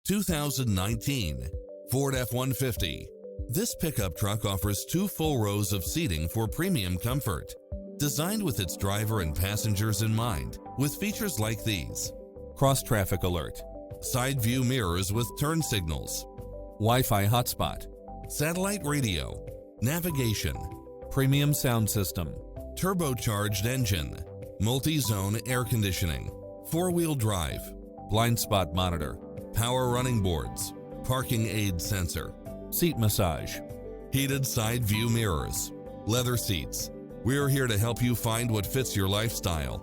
2019 Ford F-150. This pickup truck offers 2 full rows of seating for premium comfort. Designed with its driver and passengers in mind, with features like these: cross-traffic alert, side view mirrors with turn signals, Wi-Fi hotspot, satellite radio, navigation, premium sound system, turbocharged engine, multi-zone air conditioning, 4-wheel drive, blind spot monitor, power running boards, parking aid sensor, seat massage, heated side view mirrors, leather seats. We're here to help you find what fits your lifestyle.